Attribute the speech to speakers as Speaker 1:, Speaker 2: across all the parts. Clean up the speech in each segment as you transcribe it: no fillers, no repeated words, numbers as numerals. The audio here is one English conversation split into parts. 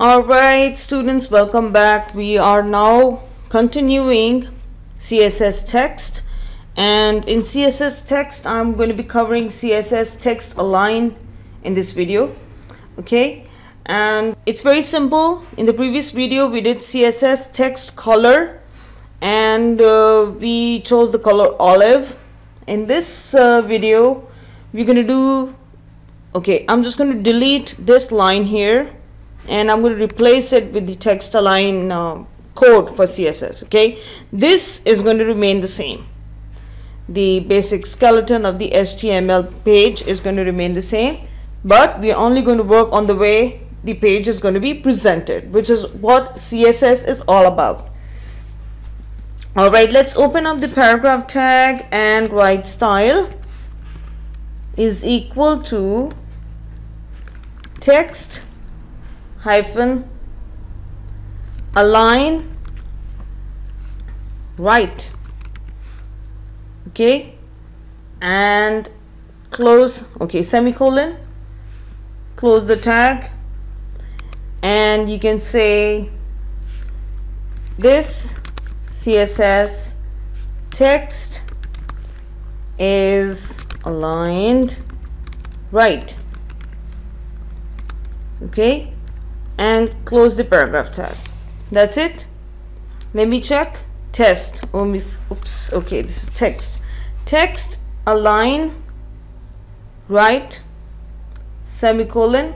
Speaker 1: Alright students, welcome back. We are now continuing CSS text, and in CSS text I'm going to be covering CSS text align in this video. Okay, and it's very simple. In the previous video we did CSS text color, and we chose the color olive. In this video we're going to do, okay, I'm just going to delete this line here and I'm going to replace it with the text align code for CSS. Okay, this is going to remain the same. The basic skeleton of the HTML page is going to remain the same, but we are only going to work on the way the page is going to be presented, which is what CSS is all about. Alright, let's open up the paragraph tag and write style is equal to text hyphen align right. Okay, and close, okay, semicolon, close the tag, and you can say this CSS text is aligned right. Okay, and close the paragraph tag. That's it. Let me check. Test. Oh, oops. Okay, this is text align right semicolon.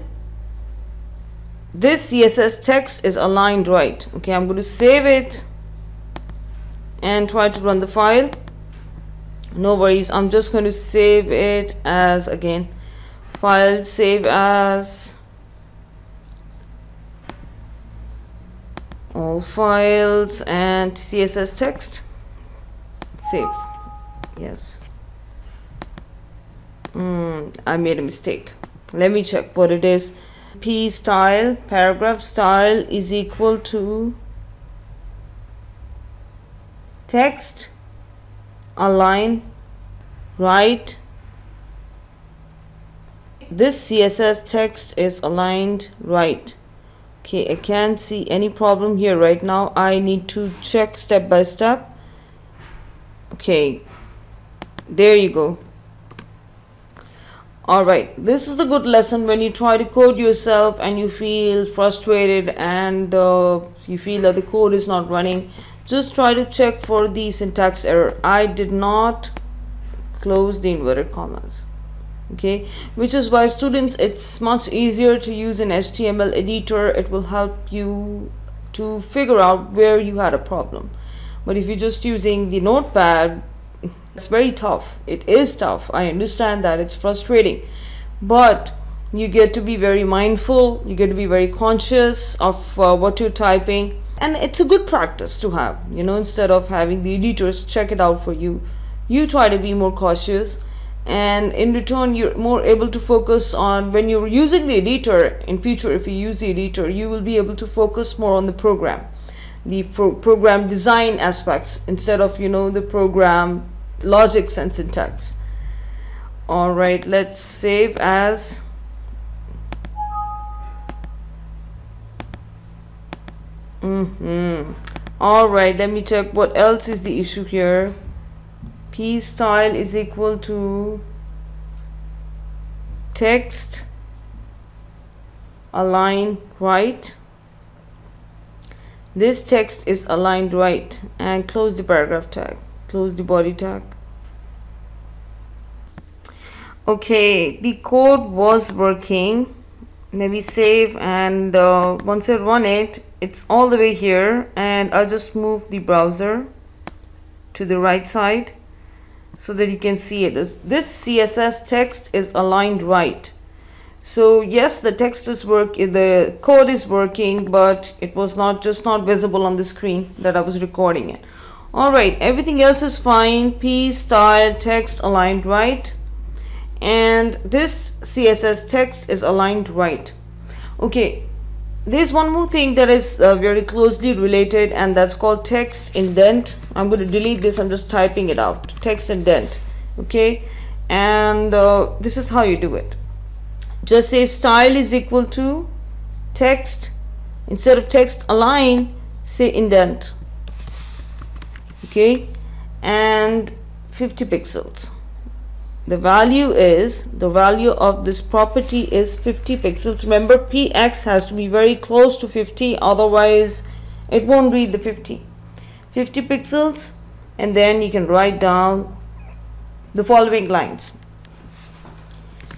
Speaker 1: This CSS text is aligned right. Okay, I'm going to save it and try to run the file. No worries, I'm just going to save it as, again, file, save as, all files, and CSS text, save. Yes, I made a mistake. Let me check what it is. P style, paragraph style is equal to text align right. This CSS text is aligned right. Okay, I can't see any problem here right now. I need to check step by step. Okay, there you go. Alright, this is a good lesson when you try to code yourself and you feel frustrated and you feel that the code is not running. Just try to check for the syntax error. I did not close the inverted commas. Okay, which is why students, it's much easier to use an HTML editor. It will help you to figure out where you had a problem. But if you're just using the notepad, it's very tough. It is tough. I understand that it's frustrating, but you get to be very mindful. You get to be very conscious of what you're typing, and it's a good practice to have. You know, instead of having the editors check it out for you, you try to be more cautious, and in return you're more able to focus on, when you're using the editor in future, if you use the editor, you will be able to focus more on the program, the program design aspects, instead of, you know, the program logics and syntax. All right, let's save as. All right, let me check what else is the issue here. P style is equal to text align right. This text is aligned right, and close the paragraph tag, close the body tag. Okay, the code was working. Let me save, and once I run it, it's all the way here, and I'll just move the browser to the right side so that you can see it. This CSS text is aligned right. So yes, the text is the code is working, but it was not visible on the screen that I was recording it. All right, everything else is fine. P style text aligned right, and this CSS text is aligned right. Okay, there's one more thing that is very closely related, and that's called text indent. I'm going to delete this. I'm just typing it out. Text indent. Okay, and this is how you do it. Just say style is equal to text instead of text align, say indent. Okay, and 50 pixels. The value of this property is 50 pixels. Remember, px has to be very close to 50, otherwise it won't read the 50 pixels. And then you can write down the following lines.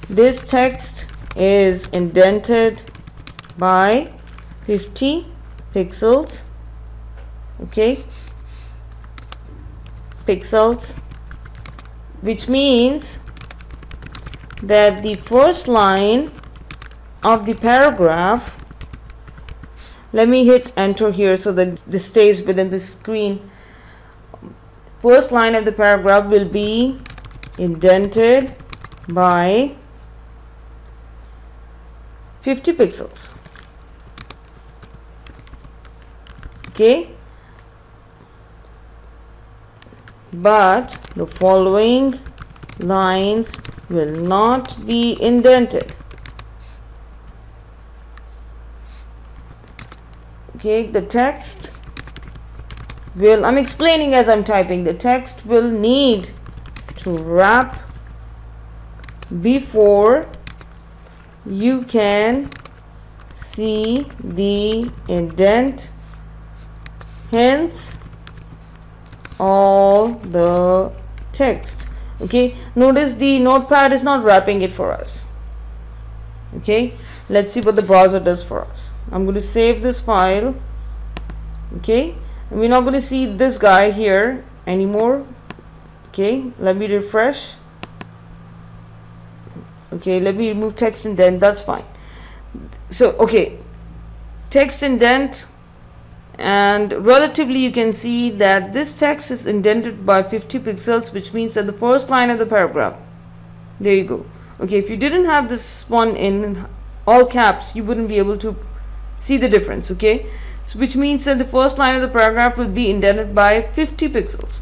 Speaker 1: This text is indented by 50 pixels. Okay, pixels, which means that the first line of the paragraph, let me hit enter here so that this stays within the screen. First line of the paragraph will be indented by 50 pixels. Okay, but the following lines will not be indented. Okay, the text will, I'm explaining as I'm typing, the text will need to wrap before you can see the indent, hence all the text. Okay, notice the notepad is not wrapping it for us. Okay, let's see what the browser does for us. I'm going to save this file. Okay, and we're not going to see this guy here anymore. Okay, let me refresh. Okay, let me remove text indent. That's fine. So okay, text indent, and relatively you can see that this text is indented by 50 pixels, which means that the first line of the paragraph, there you go. Okay, if you didn't have this one in all caps, you wouldn't be able to see the difference. Okay, so which means that the first line of the paragraph will be indented by 50 pixels,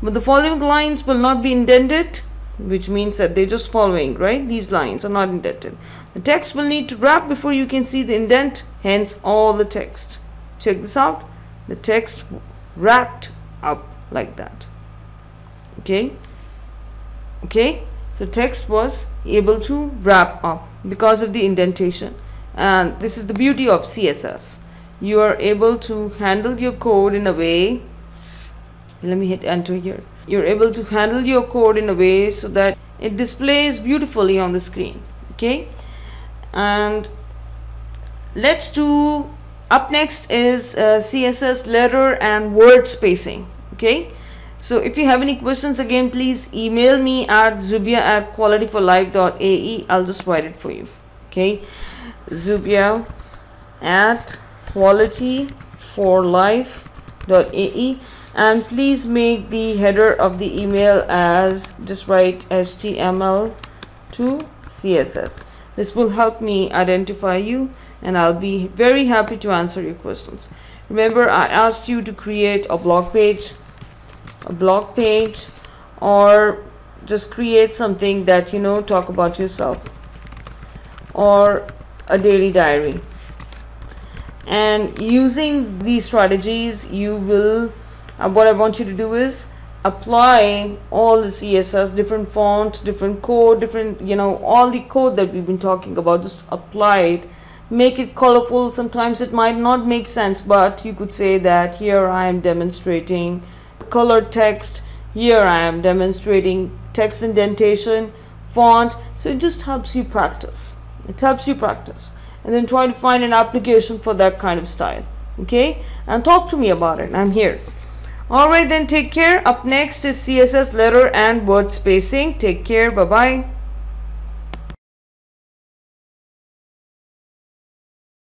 Speaker 1: but the following lines will not be indented, which means that they're just following, right? These lines are not indented. The text will need to wrap before you can see the indent, hence all the text. Check this out, the text wrapped up like that. Okay, okay, so text was able to wrap up because of the indentation. And this is the beauty of CSS. You are able to handle your code in a way, let me hit enter here. You're able to handle your code in a way so that it displays beautifully on the screen. Okay, and let's do, up next is CSS letter and word spacing. Okay, so if you have any questions, again please email me at zubia@qualityforlife.ae. I'll just write it for you. Okay, zubia@qualityforlife.ae, and please make the header of the email as, just write HTML to CSS. This will help me identify you, and I'll be very happy to answer your questions. Remember, I asked you to create a blog page, or just create something that, you know, talk about yourself, or a daily diary. And using these strategies, you will, what I want you to do is apply all the CSS, different font, different code, different, you know, all the code that we've been talking about. Just apply it, make it colorful. Sometimes it might not make sense, but you could say that here I am demonstrating colored text, here I am demonstrating text indentation, font. So it just helps you practice. It helps you practice, and then try to find an application for that kind of style. Okay, and talk to me about it. I'm here. Alright, then take care. Up next is CSS letter and word spacing. Take care. Bye bye.